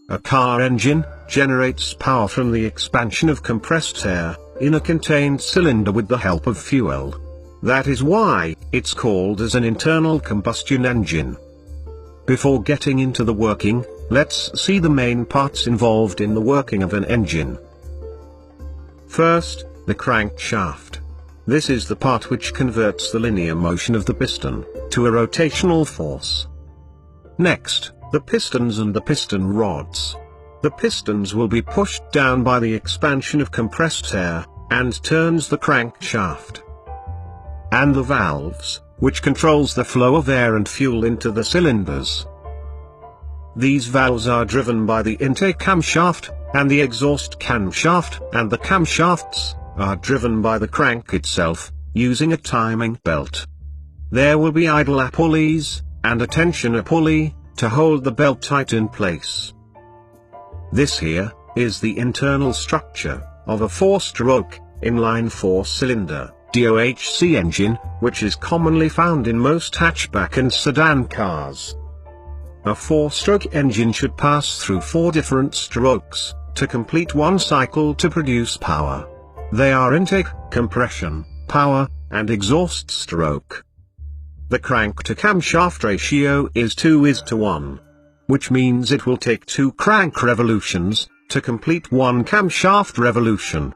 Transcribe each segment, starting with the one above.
A car engine generates power from the expansion of compressed air in a contained cylinder with the help of fuel. That is why it's called as an internal combustion engine. Before getting into the working, let's see the main parts involved in the working of an engine. First, the crankshaft. This is the part which converts the linear motion of the piston to a rotational force. Next, the pistons and the piston rods. The pistons will be pushed down by the expansion of compressed air, and turns the crankshaft. And the valves, which controls the flow of air and fuel into the cylinders. These valves are driven by the intake camshaft, and the exhaust camshaft, and the camshafts are driven by the crank itself, using a timing belt. There will be idler pulleys, and a tensioner pulley, to hold the belt tight in place. This here, is the internal structure of a 4-stroke, inline 4-cylinder, DOHC engine, which is commonly found in most hatchback and sedan cars. A 4-stroke engine should pass through 4 different strokes, to complete one cycle to produce power. They are intake, compression, power, and exhaust stroke. The crank to camshaft ratio is 2:1. Which means it will take 2 crank revolutions, to complete 1 camshaft revolution.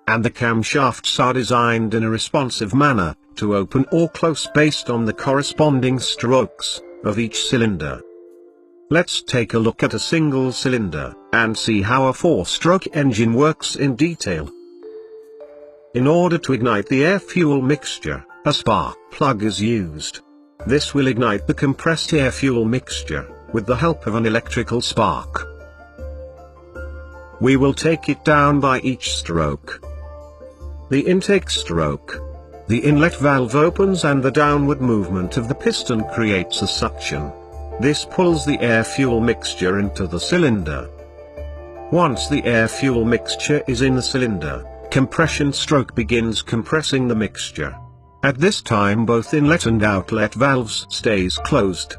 And the camshafts are designed in a responsive manner, to open or close based on the corresponding strokes, of each cylinder. Let's take a look at a single cylinder, and see how a 4-stroke engine works in detail. In order to ignite the air-fuel mixture, a spark plug is used. This will ignite the compressed air-fuel mixture, with the help of an electrical spark. We will take it down by each stroke. The intake stroke. The inlet valve opens and the downward movement of the piston creates a suction. This pulls the air-fuel mixture into the cylinder. Once the air-fuel mixture is in the cylinder, compression stroke begins compressing the mixture. At this time both inlet and outlet valves stays closed.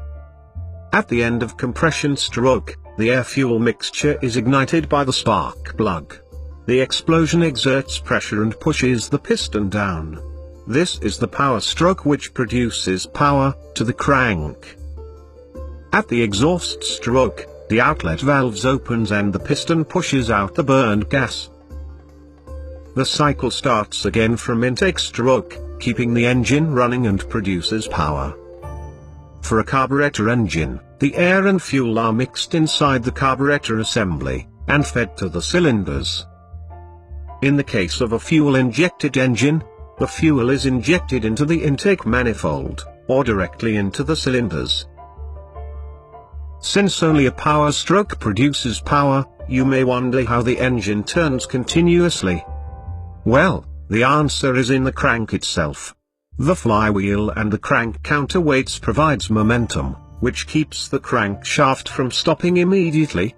At the end of compression stroke, the air-fuel mixture is ignited by the spark plug. The explosion exerts pressure and pushes the piston down. This is the power stroke which produces power to the crank. At the exhaust stroke, the outlet valves opens and the piston pushes out the burned gas. The cycle starts again from intake stroke, keeping the engine running and produces power. For a carburetor engine, the air and fuel are mixed inside the carburetor assembly, and fed to the cylinders. In the case of a fuel-injected engine, the fuel is injected into the intake manifold, or directly into the cylinders. Since only a power stroke produces power, you may wonder how the engine turns continuously. Well, the answer is in the crank itself. The flywheel and the crank counterweights provides momentum, which keeps the crankshaft from stopping immediately.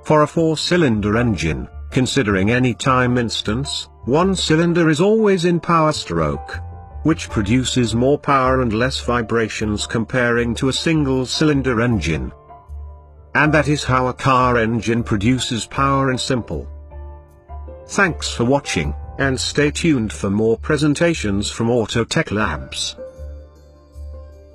For a 4-cylinder engine, considering any time instance, one cylinder is always in power stroke, which produces more power and less vibrations comparing to a single-cylinder engine. And that is how a car engine produces power in simple. Thanks for watching, and stay tuned for more presentations from Autotech Labs.